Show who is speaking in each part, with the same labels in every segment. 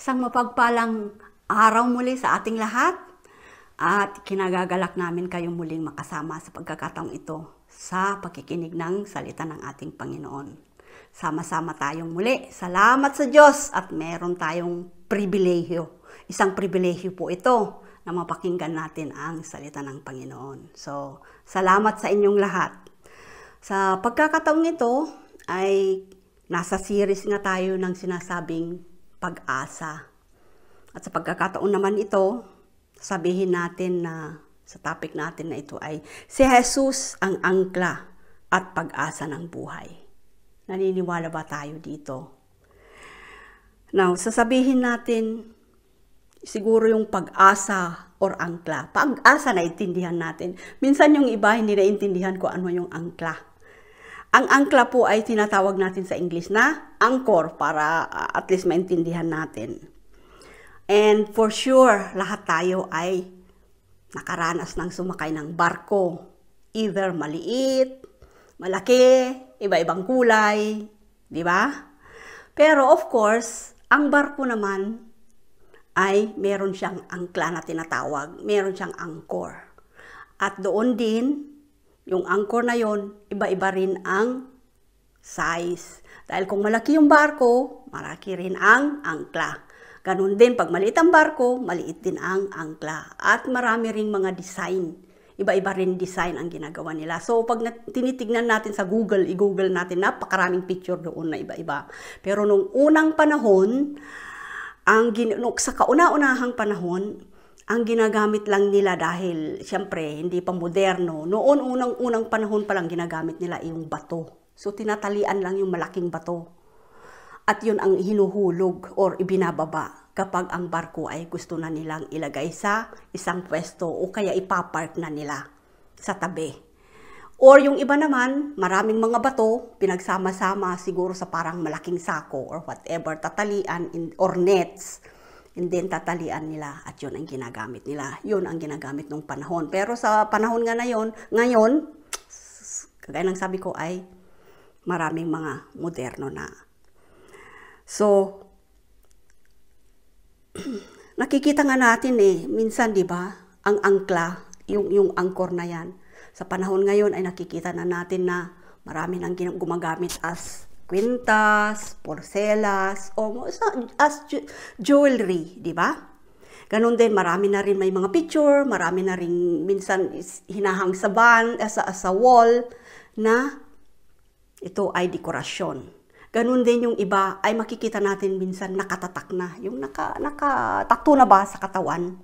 Speaker 1: Isang mapagpalang araw muli sa ating lahat at kinagagalak namin kayong muling makasama sa pagkakataong ito sa pakikinig ng salita ng ating Panginoon. Sama-sama tayong muli. Salamat sa Diyos at meron tayong pribilehyo. Isang pribilehyo po ito na mapakinggan natin ang salita ng Panginoon. So, salamat sa inyong lahat. Sa pagkakataong ito ay nasa series nga tayo ng sinasabing pag-asa. At sa pagkakataon naman ito, sabihin natin na sa topic natin na ito ay si Jesus ang angkla at pag-asa ng buhay. Naniniwala ba tayo dito? Now, sasabihin natin siguro yung pag-asa or angkla. Pag-asa na intindihan natin. Minsan yung iba hindi naintindihan ko ano yung angkla. Ang angkla po ay tinatawag natin sa English na anchor para at least maintindihan natin. And for sure, lahat tayo ay nakaranas ng sumakay ng barko. Either maliit, malaki, iba-ibang kulay, di ba? Pero of course, ang barko naman ay meron siyang angkla na tinatawag, meron siyang anchor. At doon din, yung anchor na yon, iba-iba rin ang size. Dahil kung malaki yung barko, malaki rin ang angkla. Ganun din, pag maliit ang barko, maliit din ang angkla. At marami ring mga design. Iba-iba rin design ang ginagawa nila. So, pag tinitignan natin sa Google, i-Google natin, napakaraming picture doon na iba-iba. Pero nung unang panahon, sa kauna-unahang panahon, ang ginagamit lang nila dahil, siyempre, hindi pa moderno. Noon, unang panahon pa lang ginagamit nila yung bato. So, tinatalian lang yung malaking bato. At yun ang hinuhulog or ibinababa kapag ang barko ay gusto na nilang ilagay sa isang pwesto o kaya ipapark na nila sa tabi. Or yung iba naman, maraming mga bato, pinagsama-sama siguro sa parang malaking sako or whatever, tatalian or nets. And then tatalian nila at yun ang ginagamit nila. Yun ang ginagamit nung panahon. Pero sa panahon nga ngayon, kagaya ng sabi ko ay maraming mga moderno na. So, nakikita nga natin minsan 'di ba, ang angkla, yung anchor na 'yan. Sa panahon ngayon ay nakikita na natin na marami nang gumagamit as kwintas, porcelas, o as jewelry, 'di ba? Ganon din, marami na rin may mga picture, marami na rin minsan hinahang sa sa wall na ito ay dekorasyon. Ganun din yung iba ay makikita natin minsan nakatatak na. Yung nakatato na ba sa katawan?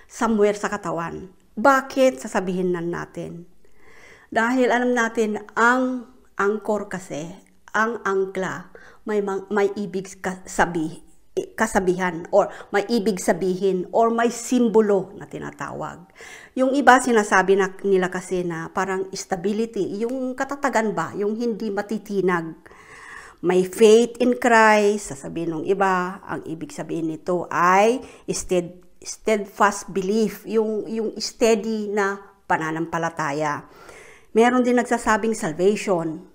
Speaker 1: Somewhere sa katawan. Bakit? Sasabihin na natin. Dahil alam natin ang anchor kasi, ang angkla, may ibig kasabihan or may ibig sabihin or may simbolo na tinatawag. Yung iba sinasabi nila kasi na parang stability, yung katatagan ba, yung hindi matitinag. May faith in Christ, sasabihin ng iba, ang ibig sabihin nito ay steadfast belief, yung steady na pananampalataya. Meron din nagsasabing salvation.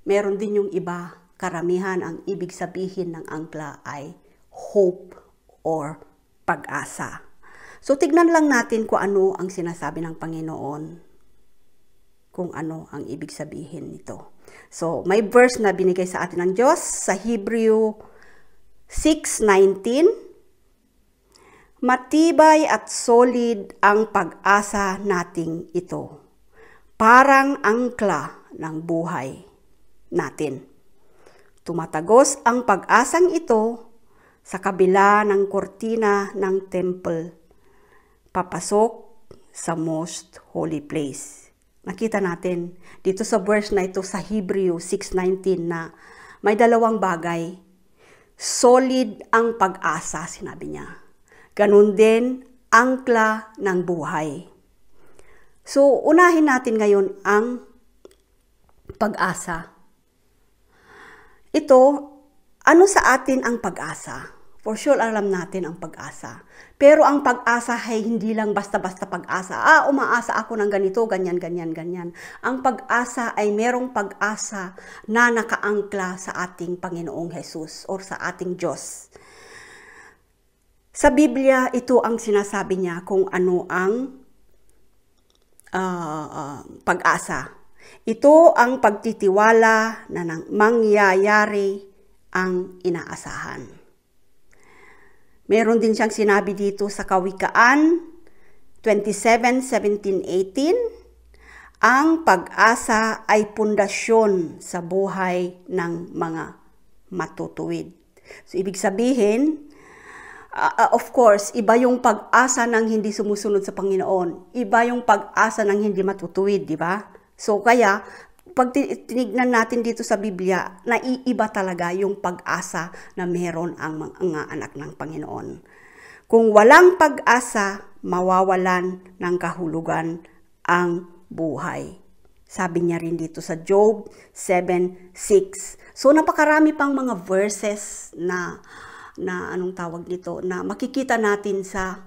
Speaker 1: Meron din yung iba, karamihan ang ibig sabihin ng angkla ay hope or pag-asa. So tignan lang natin kung ano ang sinasabi ng Panginoon, kung ano ang ibig sabihin nito. So, may verse na binigay sa atin ng Diyos sa Hebrew 6:19. Matibay at solid ang pag-asa nating ito, parang angkla ng buhay natin. Tumatagos ang pag-asang ito sa kabila ng kortina ng temple, papasok sa most holy place. Nakita natin dito sa verse na ito sa Hebrew 6:19 na may dalawang bagay. Solid ang pag-asa, sinabi niya. Ganun din, angkla ng buhay. So, unahin natin ngayon ang pag-asa. Ito, ano sa atin ang pag-asa? For sure, alam natin ang pag-asa. Pero ang pag-asa ay hindi lang basta-basta pag-asa. Umaasa ako ng ganito, ganyan, ganyan, ganyan. Ang pag-asa ay merong pag-asa na nakaangkla sa ating Panginoong Jesus or sa ating Diyos. Sa Biblia, ito ang sinasabi niya kung ano ang pag-asa. Ito ang pagtitiwala na mangyayari ang inaasahan. Meron din siyang sinabi dito sa Kawikaan 27:17-18, ang pag-asa ay pundasyon sa buhay ng mga matutuwid. So, ibig sabihin, of course, iba yung pag-asa ng hindi sumusunod sa Panginoon. Iba yung pag-asa ng hindi matutuwid, di ba? So, kaya, pag tinignan natin dito sa Biblia, naiiba talaga yung pag-asa na meron ang mga anak ng Panginoon. Kung walang pag-asa, mawawalan ng kahulugan ang buhay. Sabi niya rin dito sa Job 7:6. So, napakarami pang mga verses na anong tawag nito, na makikita natin sa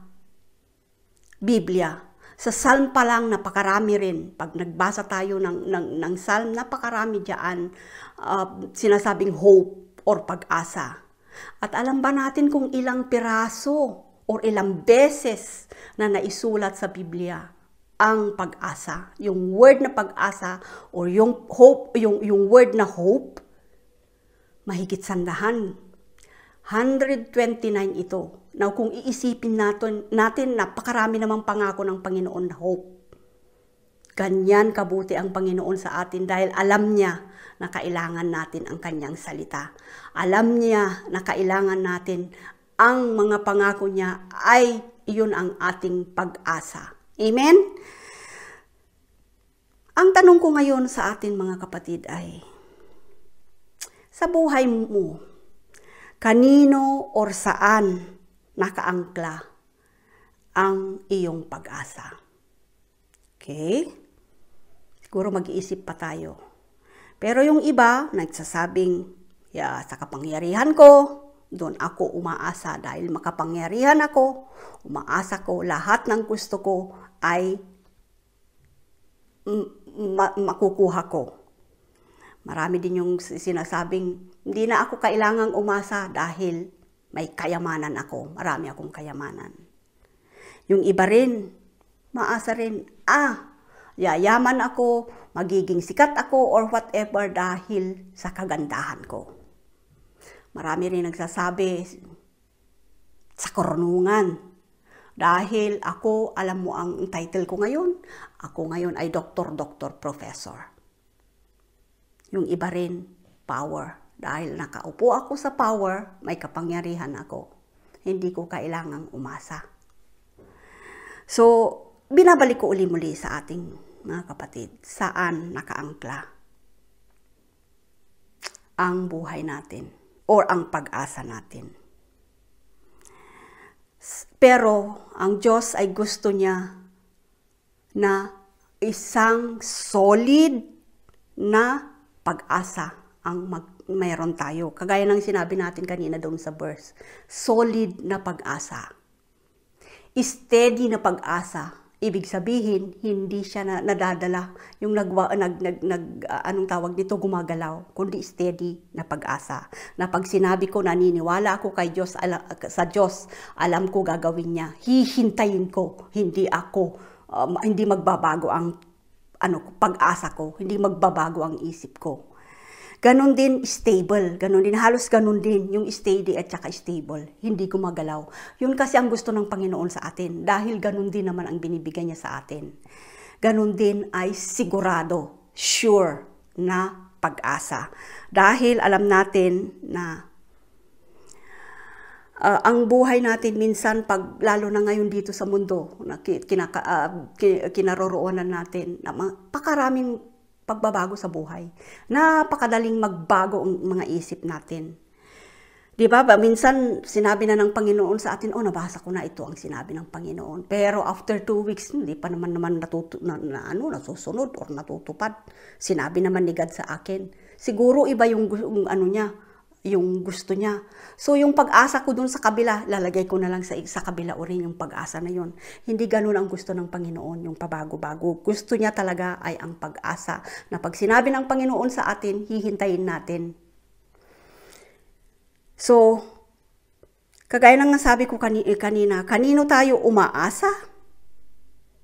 Speaker 1: Biblia. Sa Psalm pa lang, napakarami rin. Pag nagbasa tayo ng Psalm, napakarami dyan sinasabing hope or pag-asa. At alam ba natin kung ilang piraso or ilang beses na naisulat sa Biblia ang pag-asa? Yung word na pag-asa or yung hope, yung word na hope, mahigit 100. 129 ito. Now, kung iisipin natin napakarami namang pangako ng Panginoon na hope. Ganyan kabuti ang Panginoon sa atin dahil alam niya na kailangan natin ang kanyang salita. Alam niya na kailangan natin ang mga pangako niya ay iyon ang ating pag-asa. Amen? Ang tanong ko ngayon sa atin mga kapatid ay, sa buhay mo, kanino or saan nakaangkla ang iyong pag-asa? Okay? Siguro mag-iisip pa tayo. Pero yung iba, nagsasabing, sa kapangyarihan ko, doon ako umaasa dahil makapangyarihan ako, umaasa ko, lahat ng gusto ko ay makukuha ko. Marami din yung sinasabing, hindi na ako kailangang umasa dahil may kayamanan ako. Marami akong kayamanan. Yung iba rin, maasa rin, yayaman ako, magiging sikat ako or whatever dahil sa kagandahan ko. Marami rin nagsasabi sa karunungan. Dahil ako, alam mo ang title ko ngayon, ako ngayon ay doktor, professor. Yung iba rin, power. Dahil nakaupo ako sa power, may kapangyarihan ako. Hindi ko kailangang umasa. So, binabalik ko uli-muli sa ating mga kapatid, saan nakaangkla ang buhay natin or ang pag-asa natin. Pero ang Diyos ay gusto niya na isang solid na pag-asa ang mayroon tayo. Kagaya ng sinabi natin kanina doon sa verse. Solid na pag-asa. Steady na pag-asa. Ibig sabihin, hindi siya nadadala yung anong tawag dito, gumagalaw, kundi steady na pag-asa. Na pag sinabi ko, naniniwala ako kay Diyos, sa Diyos, alam ko gagawin niya. Hihintayin ko, hindi magbabago ang pag-asa ko, hindi magbabago ang isip ko. Ganon din stable, halos ganon din yung steady at saka stable, hindi gumagalaw. Yun kasi ang gusto ng Panginoon sa atin, dahil ganon din naman ang binibigay niya sa atin. Ganon din ay sigurado, sure na pag-asa. Dahil alam natin na ang buhay natin minsan, lalo na ngayon dito sa mundo, na kinaroroonan natin, pakaraming pagbabago sa buhay. Napakadaling magbago ang mga isip natin. Di ba? Minsan, sinabi na ng Panginoon sa atin, nabasa ko na ito ang sinabi ng Panginoon. Pero after 2 weeks, hindi pa naman nasusunod or natutupad. Sinabi naman ni God sa akin. Siguro iba yung gusto niya. So, yung pag-asa ko dun sa kabila, lalagay ko na lang sa kabila o rin yung pag-asa na yun. Hindi ganun ang gusto ng Panginoon, yung pabago-bago. Gusto niya talaga ay ang pag-asa. Na pag sinabi ng Panginoon sa atin, hihintayin natin. So, Kagaya ng nasabi ko kanina, kanino tayo umaasa?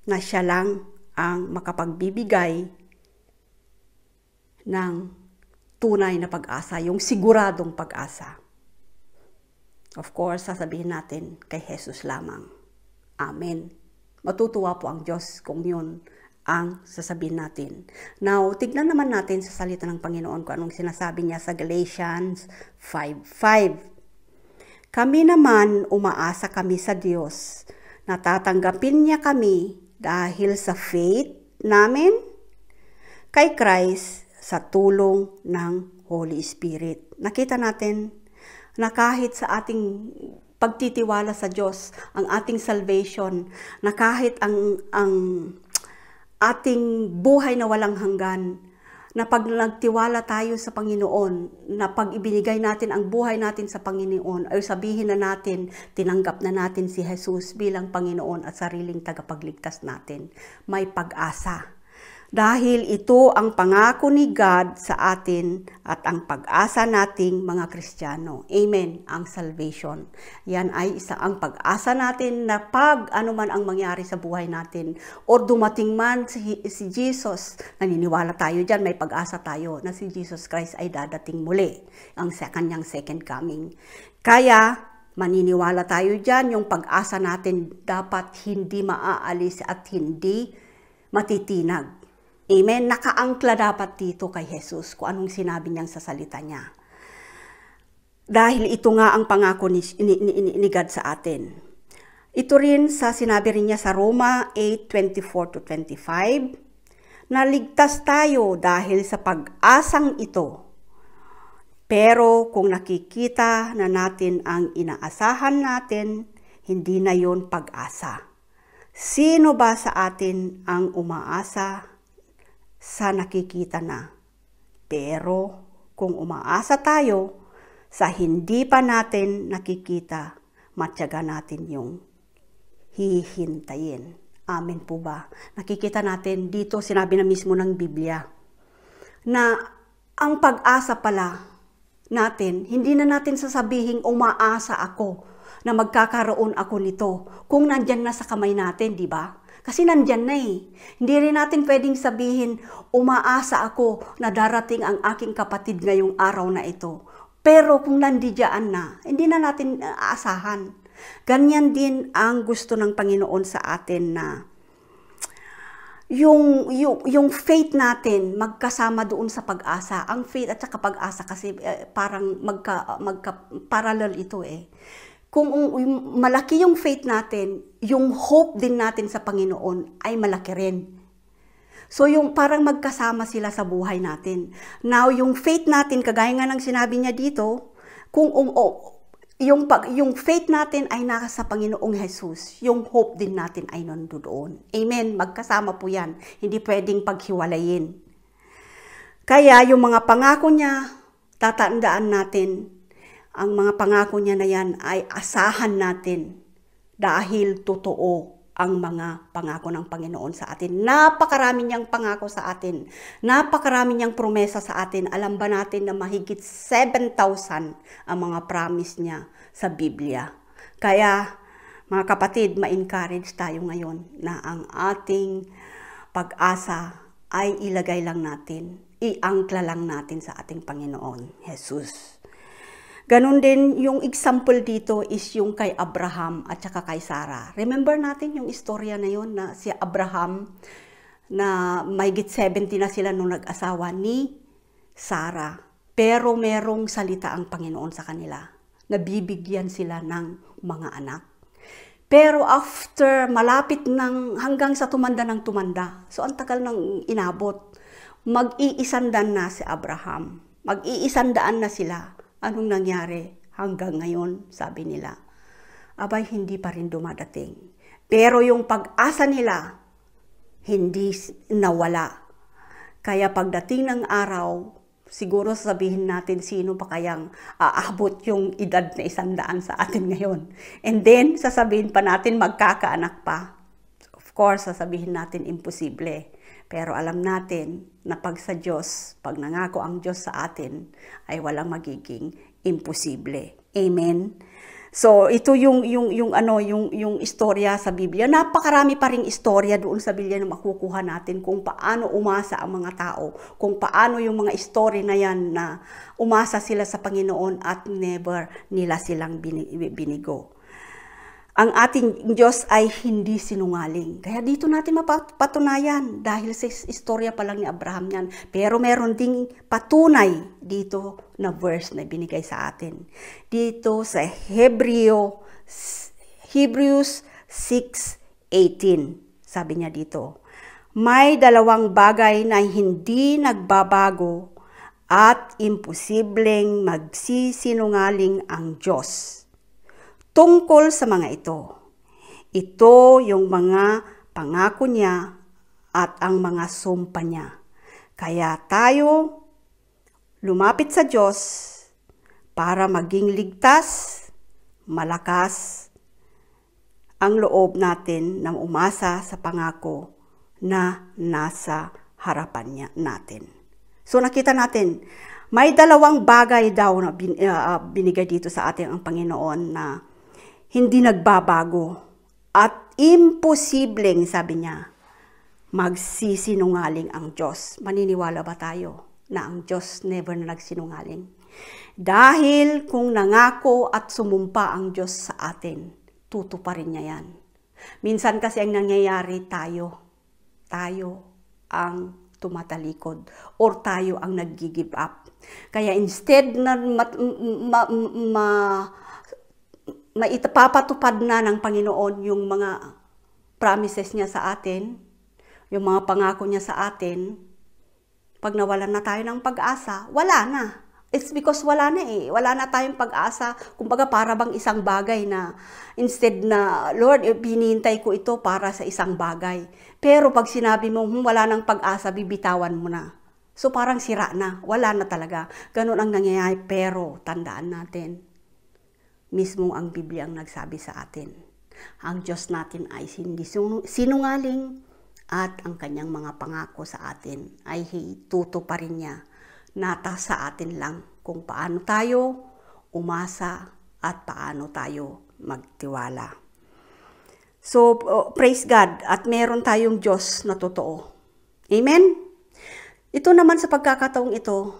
Speaker 1: Na siya lang ang makapagbibigay ng tunay na pag-asa, yung siguradong pag-asa. Of course, sasabihin natin kay Jesus lamang. Amen. Matutuwa po ang Diyos kung yun ang sasabihin natin. Now, tignan naman natin sa salita ng Panginoon kung anong sinasabi niya sa Galatians 5:5. Kami naman umaasa kami sa Diyos na tatanggapin niya kami dahil sa faith namin kay Christ sa tulong ng Holy Spirit. Nakita natin na kahit sa ating pagtitiwala sa Diyos, ang ating salvation, na kahit ang ating buhay na walang hanggan, na pag nagtiwala tayo sa Panginoon, na pag ibinigay natin ang buhay natin sa Panginoon, ay sabihin na natin, tinanggap na natin si Jesus bilang Panginoon at sariling tagapagligtas natin, may pag-asa. Dahil ito ang pangako ni God sa atin at ang pag-asa nating mga Kristiyano. Amen, ang salvation. Yan ay isa ang pag-asa natin na pag ano man ang mangyari sa buhay natin o dumating man si Jesus, naniniwala tayo dyan, may pag-asa tayo na si Jesus Christ ay dadating muli, ang kanyang second coming. Kaya, maniniwala tayo dyan, yung pag-asa natin dapat hindi maaalis at hindi matitinag. Amen. Nakaangkla dapat dito kay Jesus kung anong sinabi niyang sa salita niya. Dahil ito nga ang pangako ni God sa atin. Ito rin sa sinabi rin niya sa Roma 8:24-25, na ligtas tayo dahil sa pag-asang ito. Pero kung nakikita na natin ang inaasahan natin, hindi na yon pag-asa. Sino ba sa atin ang umaasa sa nakikita na? Pero kung umaasa tayo sa hindi pa natin nakikita, matyaga natin yung hihintayin. Amen po ba? Nakikita natin dito, sinabi na mismo ng Biblia, na ang pag-asa pala natin, hindi na natin sasabihing umaasa ako na magkakaroon ako nito kung nandyan na sa kamay natin, di ba? Kasi nandyan na eh. Hindi rin natin pwedeng sabihin, umaasa ako na darating ang aking kapatid ngayong araw na ito. Pero kung nandiyan na, hindi na natin aasahan. Ganyan din ang gusto ng Panginoon sa atin na yung faith natin magkasama doon sa pag-asa. Ang faith at saka pag-asa kasi parang magka-parallel ito eh. Kung malaki yung faith natin, yung hope din natin sa Panginoon ay malaki rin. So yung parang magkasama sila sa buhay natin. Now yung faith natin, kagaya nga ng sinabi niya dito, kung yung faith natin ay nasa Panginoong Jesus, yung hope din natin ay nandoon. Amen, magkasama po yan. Hindi pwedeng paghiwalayin. Kaya yung mga pangako niya, tatandaan natin, ang mga pangako niya na yan ay asahan natin dahil totoo ang mga pangako ng Panginoon sa atin. Napakarami niyang pangako sa atin. Napakarami niyang promesa sa atin. Alam ba natin na mahigit 7,000 ang mga promise niya sa Biblia. Kaya mga kapatid, ma-encourage tayo ngayon na ang ating pag-asa ay ilagay lang natin, iangkla lang natin sa ating Panginoon, Jesus. Ganon din, yung example dito is yung kay Abraham at saka kay Sarah. Remember natin yung istorya na yun na si Abraham na mahigit 70 na sila nung nag-asawa ni Sarah. Pero merong salita ang Panginoon sa kanila. Nabibigyan sila ng mga anak. Pero after malapit ng hanggang sa tumanda ng tumanda, so ang tagal nang inabot, mag-iisandaan na si Abraham. Mag-iisandaan na sila. Anong nangyari hanggang ngayon, sabi nila? Abay, hindi pa rin dumadating. Pero yung pag-asa nila, hindi nawala. Kaya pagdating ng araw, siguro sabihin natin sino pa kayang aabot yung edad na 100 sa atin ngayon. And then, sasabihin pa natin magkakaanak pa. Of course, sasabihin natin imposible. Pero alam natin na pag sa Diyos, pag nangako ang Diyos sa atin, ay walang magiging imposible. Amen? So, ito yung istorya sa Biblia. Napakarami pa ring istorya doon sa Biblia na makukuha natin kung paano umasa ang mga tao, kung paano yung mga story na yan na umasa sila sa Panginoon at never nila silang binigo. Ang ating Diyos ay hindi sinungaling. Kaya dito natin mapatunayan dahil sa istorya pa lang ni Abraham yan. Pero meron ding patunay dito na verse na binigay sa atin. Dito sa Hebrews 6:18. Sabi niya dito, may dalawang bagay na hindi nagbabago at imposibleng magsisinungaling ang Diyos. Tungkol sa mga ito, ito yung mga pangako niya at ang mga sumpa niya. Kaya tayo lumapit sa Diyos para maging ligtas, malakas ang loob natin na umasa sa pangako na nasa harapan natin. So nakita natin, may dalawang bagay daw na binigay dito sa atin ang Panginoon na hindi nagbabago at imposibleng, sabi niya, magsisinungaling ang Diyos. Maniniwala ba tayo na ang Diyos never na nagsinungaling? Dahil kung nangako at sumumpa ang Diyos sa atin, tutuparin niya yan. Minsan kasi ang nangyayari tayo ang tumatalikod or tayo ang nag-give up. Kaya instead na maipapatupad na ng Panginoon yung mga promises niya sa atin, yung mga pangako niya sa atin, pag nawalan na tayo ng pag-asa, wala na. It's because wala na eh. Wala na tayong pag-asa. Kumbaga para bang isang bagay na instead na, Lord, hinihintay ko ito para sa isang bagay. Pero pag sinabi mo, wala nang pag-asa, bibitawan mo na. So parang sira na. Wala na talaga. Ganun ang nangyayari. Pero tandaan natin, mismo ang Biblia ang nagsabi sa atin. Ang Diyos natin ay hindi sinungaling at ang kanyang mga pangako sa atin ay tutuparin niya. Nata sa atin lang kung paano tayo umasa at paano tayo magtiwala. So, praise God at meron tayong Diyos na totoo. Amen? Ito naman sa pagkakataong ito,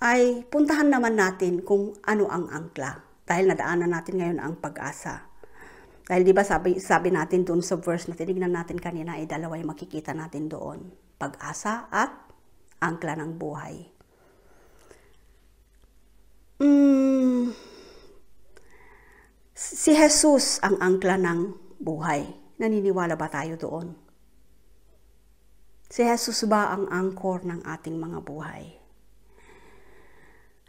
Speaker 1: ay puntahan naman natin kung ano ang angkla. Dahil nadaanan natin ngayon ang pag-asa. Dahil di ba sabi natin doon sa verse na tinignan natin kanina ay dalawa yung makikita natin doon. Pag-asa at angkla ng buhay. Si Jesus ang angkla ng buhay. Naniniwala ba tayo doon? Si Jesus ba ang angkor ng ating mga buhay?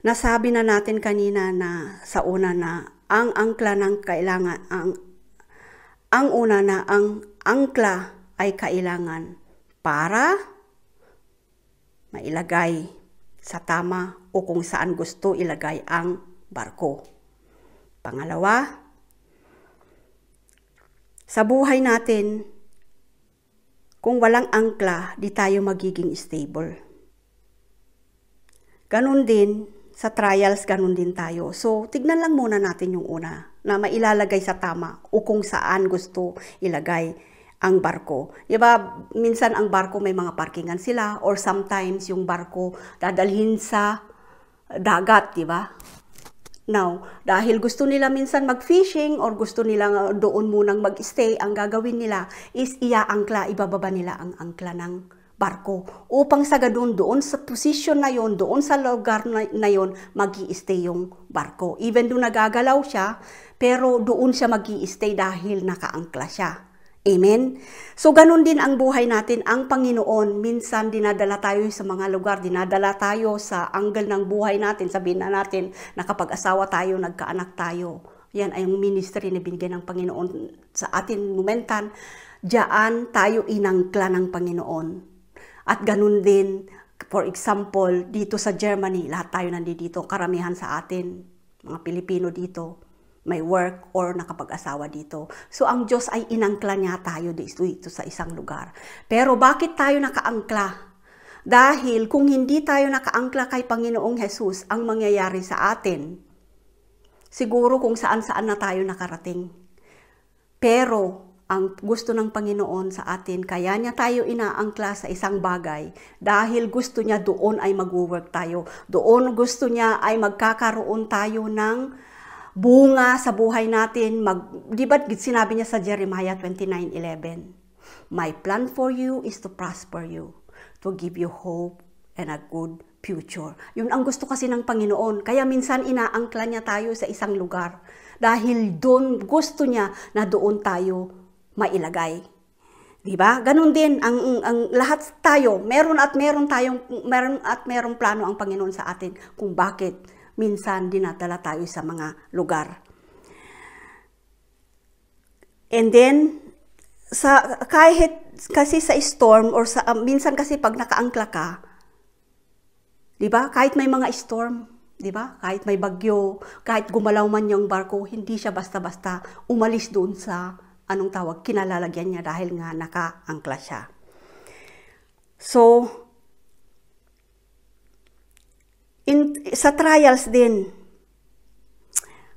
Speaker 1: Nasabi na natin kanina na sa una na ang angkla ng kailangan, ang una na ang angkla ay kailangan para mailagay sa tama o kung saan gusto ilagay ang barko. Pangalawa, sa buhay natin, kung walang angkla, di tayo magiging stable. Ganun din, sa trials, ganun din tayo. So, tignan lang muna natin yung una na mailalagay sa tama o kung saan gusto ilagay ang barko. Diba, minsan ang barko may mga parkingan sila or sometimes yung barko dadalhin sa dagat, diba? Now, dahil gusto nila minsan mag-fishing or gusto nila doon munang mag-stay, ang gagawin nila is iaangkla, ibababa nila ang angkla ng barko upang sa doon sa position na yon, doon sa lugar na yon, mag-i-stay yung barko. Even doon nagagalaw siya, pero doon siya mag-i-stay dahil nakaangkla siya. Amen? So, ganun din ang buhay natin. Ang Panginoon, minsan dinadala tayo sa mga lugar, dinadala tayo sa angle ng buhay natin. Sabihin na natin, nakapag-asawa tayo, nagkaanak tayo. Yan ay yung ministry na binigay ng Panginoon sa atin momentan. Diyan tayo inangkla ng Panginoon. At ganun din, for example, dito sa Germany, lahat tayo nandito, karamihan sa atin, mga Pilipino dito, may work or nakapag-asawa dito. So, ang Diyos ay inangkla niya tayo dito sa isang lugar. Pero bakit tayo nakaangkla? Dahil kung hindi tayo nakaangkla kay Panginoong Jesus, ang mangyayari sa atin, siguro kung saan-saan na tayo nakarating. Pero ang gusto ng Panginoon sa atin, kaya niya tayo inaangkla sa isang bagay dahil gusto niya doon ay mag-work tayo. Doon gusto niya ay magkakaroon tayo ng bunga sa buhay natin. Di ba sinabi niya sa Jeremiah 29:11? My plan for you is to prosper you, to give you hope and a good future. Yun ang gusto kasi ng Panginoon. Kaya minsan inaangkla niya tayo sa isang lugar dahil doon gusto niya na doon tayo mailagay. Di ba? Ganun din ang lahat tayo, meron plano ang Panginoon sa atin kung bakit minsan dinadala tayo sa mga lugar. And then kahit kasi sa storm or minsan kasi pag nakaangkla ka, di ba? Kahit may mga storm, di ba? Kahit may bagyo, kahit gumalaw man yung barko, hindi siya basta-basta umalis doon sa kinalalagyan niya dahil nga nakaangkla siya. So, sa trials din,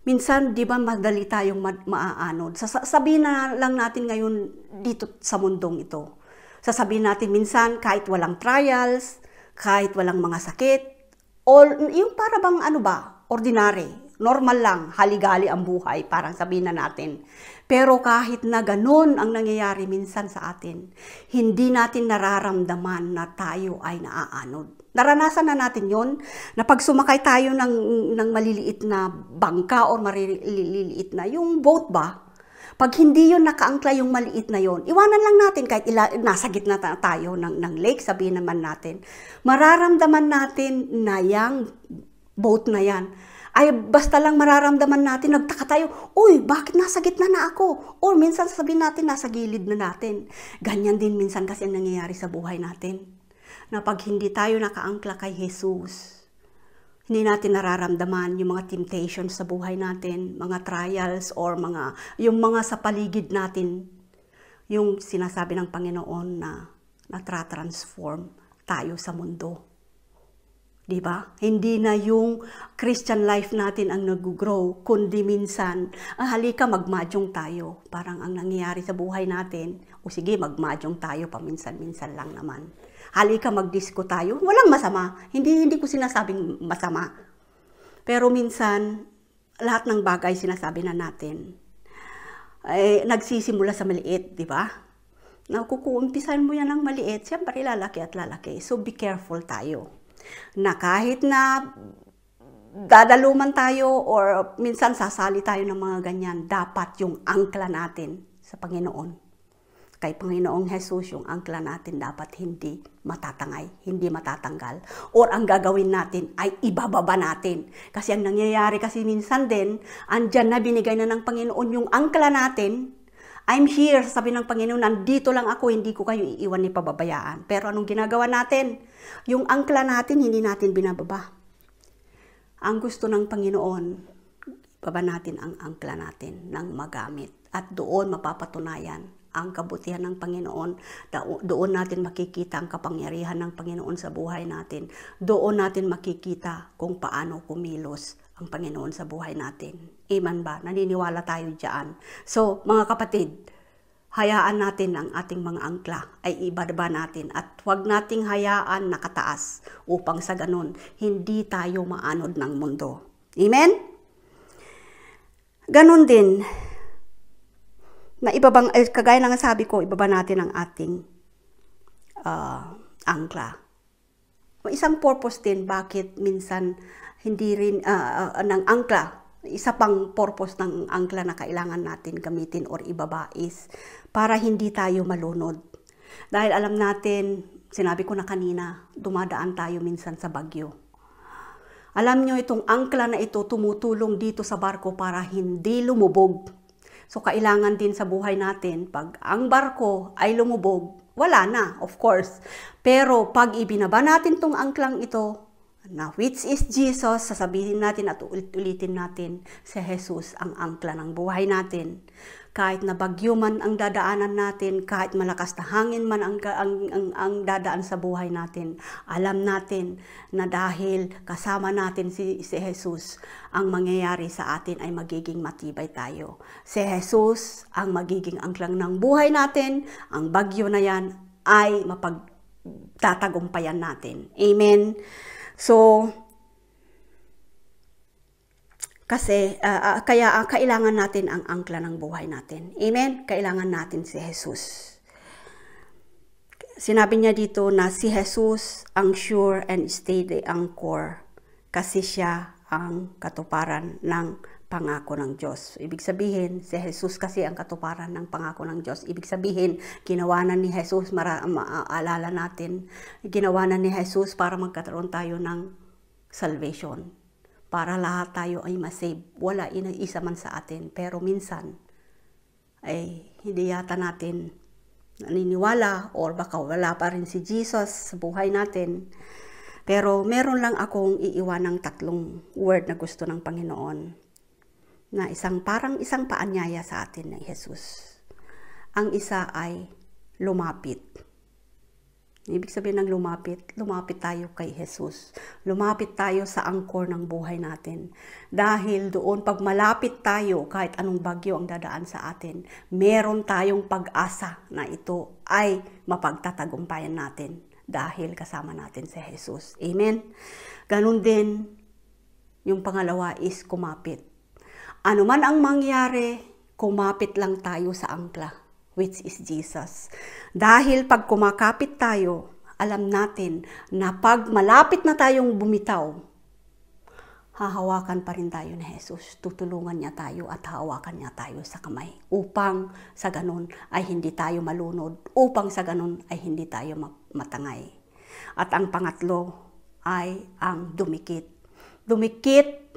Speaker 1: minsan, di ba, madali tayong maaanod. Sabihin na lang natin ngayon dito sa mundong ito. Sasabihin natin minsan, kahit walang trials, kahit walang mga sakit, yung para bang ordinary, normal lang, haligali ang buhay, parang sabihin na natin. Pero kahit na ganun ang nangyayari minsan sa atin, hindi natin nararamdaman na tayo ay naaanod. Naranasan na natin yon na pag sumakay tayo ng maliliit na bangka o maliliit na yung boat ba, pag hindi yun nakaangkla yung maliit na yon, iwanan lang natin kahit nasa gitna tayo ng lake, sabihin naman natin, mararamdaman natin na yung boat na yan, ay basta lang mararamdaman natin, nagtaka tayo, uy, bakit nasa gitna na ako? O minsan sabihin natin, nasa gilid na natin. Ganyan din minsan kasi ang nangyayari sa buhay natin. Na pag hindi tayo nakaangkla kay Jesus, hindi natin nararamdaman yung mga temptations sa buhay natin, mga trials or yung mga sa paligid natin, yung sinasabi ng Panginoon na natra-transform tayo sa mundo. Diba? Hindi na yung Christian life natin ang nag-grow, kundi minsan, halika magmadyong tayo. Parang ang nangyayari sa buhay natin, o sige, magmadyong tayo paminsan-minsan lang naman. Halika magdisco tayo, walang masama. Hindi ko sinasabing masama. Pero minsan, lahat ng bagay sinasabi na natin, nagsisimula sa maliit, di ba? Na kukumpisan mo yan ng maliit, siyempre lalaki at lalaki. So be careful tayo. Na kahit na dadaluman tayo or minsan sasali tayo ng mga ganyan, dapat yung angkla natin sa Panginoon. Kay Panginoong Jesus, yung angkla natin dapat hindi matatangay, hindi matatanggal. Or ang gagawin natin ay ibababa natin. Kasi ang nangyayari kasi minsan din, andyan na binigay na ng Panginoon yung angkla natin. I'm here, sabi ng Panginoon, nandito lang ako, hindi ko kayo iiwan ni pababayaan. Pero anong ginagawa natin? Yung angkla natin, hindi natin binababa. Ang gusto ng Panginoon, baba natin ang angkla natin ng magamit. At doon mapapatunayan ang kabutihan ng Panginoon. Doon natin makikita ang kapangyarihan ng Panginoon sa buhay natin. Doon natin makikita kung paano kumilos ang Panginoon sa buhay natin. Amen ba? Naniniwala tayo dyan. So, mga kapatid, hayaan natin ang ating mga angkla ay ibaba natin at huwag nating hayaan nakataas upang sa ganun, hindi tayo maanod ng mundo. Amen? Ganun din, na kagaya ng sabi ko, ibaba natin ang ating angkla. Isang purpose din, bakit minsan hindi rin ng angkla, isa pang purpose ng angkla na kailangan natin gamitin or ibaba is para hindi tayo malunod. Dahil alam natin, sinabi ko na kanina, dumadaan tayo minsan sa bagyo. Alam nyo, itong angkla na ito tumutulong dito sa barko para hindi lumubog. So kailangan din sa buhay natin, pag ang barko ay lumubog, wala na, of course. Pero pag ibinaba natin itong angklang ito, na which is Jesus, sasabihin natin at ulitin natin si Jesus ang angkla ng buhay natin. kahit na bagyo man ang dadaanan natin, kahit malakas na hangin man ang dadaan sa buhay natin, alam natin na dahil kasama natin si Jesus, ang mangyayari sa atin ay magiging matibay tayo. Si Jesus ang magiging angklang ng buhay natin, ang bagyo na yan ay mapagtatagumpayan natin. Amen? So, kasi kaya kailangan natin ang angkla ng buhay natin. Amen? Kailangan natin si Jesus. Sinabi niya dito na si Jesus ang sure and steady anchor kasi siya ang katuparan ng pangako ng Diyos. Ibig sabihin, si Jesus kasi ang katuparan ng pangako ng Diyos. Ibig sabihin, ginawa na ni Jesus, maalala natin, ginawa na ni Jesus para magkaroon tayo ng salvation. Para lahat tayo ay masave. Wala isa man sa atin. Pero minsan, ay hindi yata natin naniniwala or baka wala pa rin si Jesus sa buhay natin. Pero meron lang akong iiwan ng 3 word na gusto ng Panginoon. Na parang isang paanyaya sa atin ng Jesus. Ang isa ay lumapit. Ibig sabihin ng lumapit tayo kay Jesus. Lumapit tayo sa angkor ng buhay natin. Dahil doon, pag malapit tayo, kahit anong bagyo ang dadaan sa atin, meron tayong pag-asa na ito ay mapagtatagumpayan natin. Dahil kasama natin si Jesus. Amen? Ganun din, yung pangalawa is kumapit. Ano man ang mangyari, kumapit lang tayo sa angkla, which is Jesus. Dahil pag kumakapit tayo, alam natin na pag malapit na tayong bumitaw, hahawakan pa rin tayo ni Jesus. Tutulungan niya tayo at hahawakan niya tayo sa kamay. Upang sa ganun ay hindi tayo malunod. Upang sa ganun ay hindi tayo matangay. At ang pangatlo ay ang dumikit. Dumikit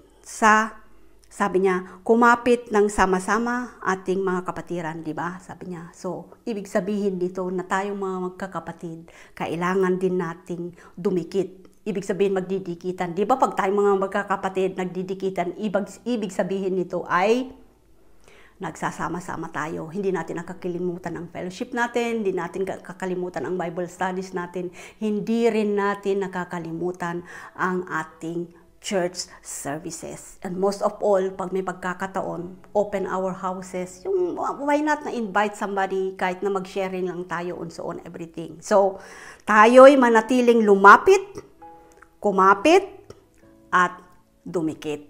Speaker 1: sabi niya, kumapit ng sama-sama ating mga kapatiran, di ba? Sabi niya. So, ibig sabihin dito na tayong mga magkakapatid, kailangan din nating dumikit. Ibig sabihin magdidikitan. Di ba pag tayong mga magkakapatid nagdidikitan, ibig sabihin nito ay nagsasama-sama tayo. Hindi natin nakakalimutan ang fellowship natin, hindi natin nakakalimutan ang Bible studies natin, hindi rin natin nakakalimutan ang ating church services. And most of all, pag may pagkakataon, open our houses. Why not na invite somebody kahit na mag-sharing lang tayo on everything. So, tayo'y manatiling lumapit, kumapit, at dumikit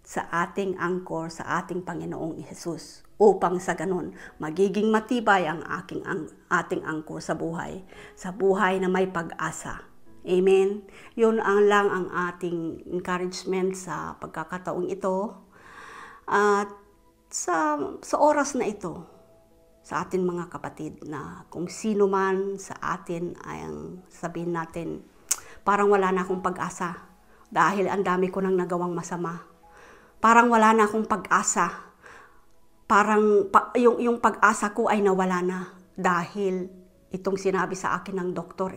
Speaker 1: sa ating angkor, sa ating Panginoong Jesus. Upang sa ganun, magiging matibay ang ating angkor sa buhay na may pag-asa. Amen. Yun lang ang ating encouragement sa pagkakataong ito. At sa oras na ito, sa atin mga kapatid, na kung sino man sa atin ay sabihin natin, parang wala na akong pag-asa dahil ang dami ko nang nagawang masama. Parang wala na akong pag-asa. Parang yung pag-asa ko ay nawala na dahil itong sinabi sa akin ng doktor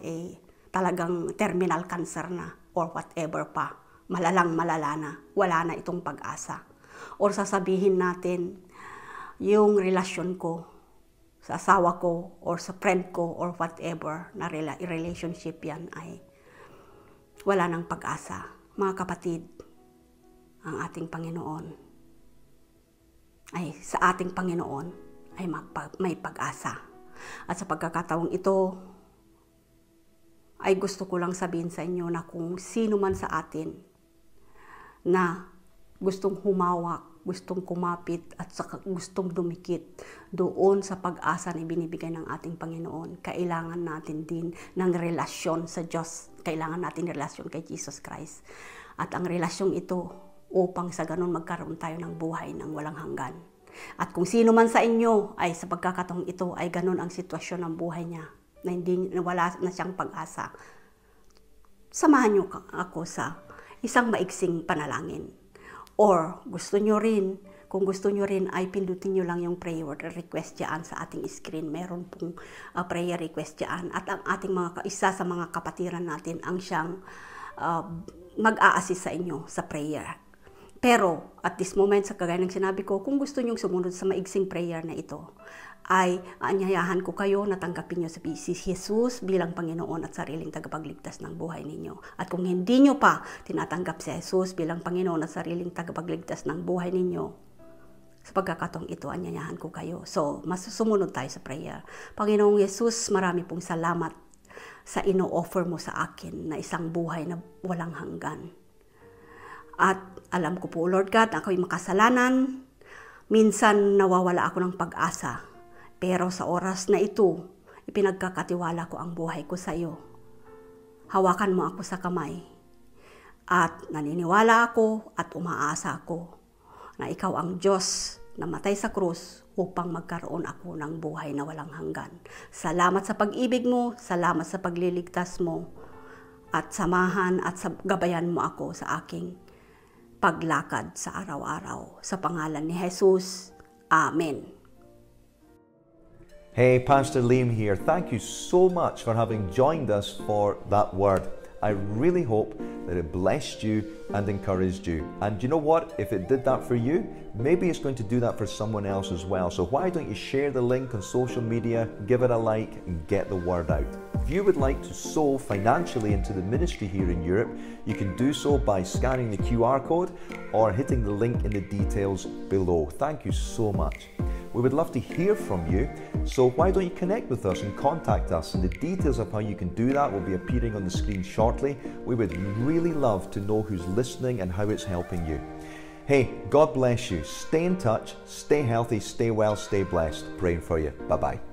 Speaker 1: talagang terminal cancer na or whatever pa. Malala na. Wala na itong pag-asa. Or sasabihin natin, yung relasyon ko sa asawa ko or sa friend ko or whatever na relationship yan ay wala nang pag-asa. Mga kapatid, ang ating Panginoon sa ating Panginoon ay may pag-asa. At sa pagkakataong ito, ay gusto ko lang sabihin sa inyo na kung sino man sa atin na gustong humawak, gustong kumapit at gustong dumikit doon sa pag-asa na ibinibigay ng ating Panginoon, kailangan natin din ng relasyon sa Diyos. Kailangan natin relasyon kay Jesus Christ. At ang relasyong ito upang sa ganun magkaroon tayo ng buhay ng walang hanggan. At kung sino man sa inyo ay sa pagkakataong ito ay ganun ang sitwasyon ng buhay niya, na wala na siyang pag-asa, samahan niyo ako sa isang maiksing panalangin. Or kung gusto nyo rin ay pindutin nyo lang yung prayer request dyan sa ating screen. Meron pong prayer request dyan. At ang ating isa sa mga kapatiran natin ang siyang mag-a-assist sa inyo sa prayer. Pero, at this moment, sa kagaya ng sinabi ko, kung gusto nyong sumunod sa maigsing prayer na ito, ay aanyayahan ko kayo na tanggapin nyo si Jesus bilang Panginoon at sariling tagapagligtas ng buhay ninyo. At kung hindi nyo pa tinatanggap si Jesus bilang Panginoon at sariling tagapagligtas ng buhay ninyo, sa pagkakataong ito, anyayahan ko kayo. So, masusumunod tayo sa prayer. Panginoong Jesus, marami pong salamat sa ino-offer mo sa akin na isang buhay na walang hanggan. At alam ko po, Lord God, ako'y makasalanan. Minsan nawawala ako ng pag-asa. Pero sa oras na ito, ipinagkakatiwala ko ang buhay ko sa iyo. Hawakan mo ako sa kamay. At naniniwala ako at umaasa ako na ikaw ang Diyos na matay sa krus upang magkaroon ako ng buhay na walang hanggan. Salamat sa pag-ibig mo, salamat sa pagliligtas mo, at samahan at gabayan mo ako sa aking paglakad sa araw-araw. Sa pangalan ni Jesus. Amen.
Speaker 2: Hey, Pastor Liam here. Thank you so much for having joined us for that word. I really hope that it blessed you and encouraged you. And you know what? If it did that for you, maybe it's going to do that for someone else as well. So why don't you share the link on social media, give it a like, and get the word out. If you would like to sow financially into the ministry here in Europe, you can do so by scanning the QR code or hitting the link in the details below. Thank you so much. We would love to hear from you, so why don't you connect with us and contact us, and the details of how you can do that will be appearing on the screen shortly. We would really love to know who's listening and how it's helping you. Hey, God bless you. Stay in touch, stay healthy, stay well, stay blessed. Praying for you. Bye-bye.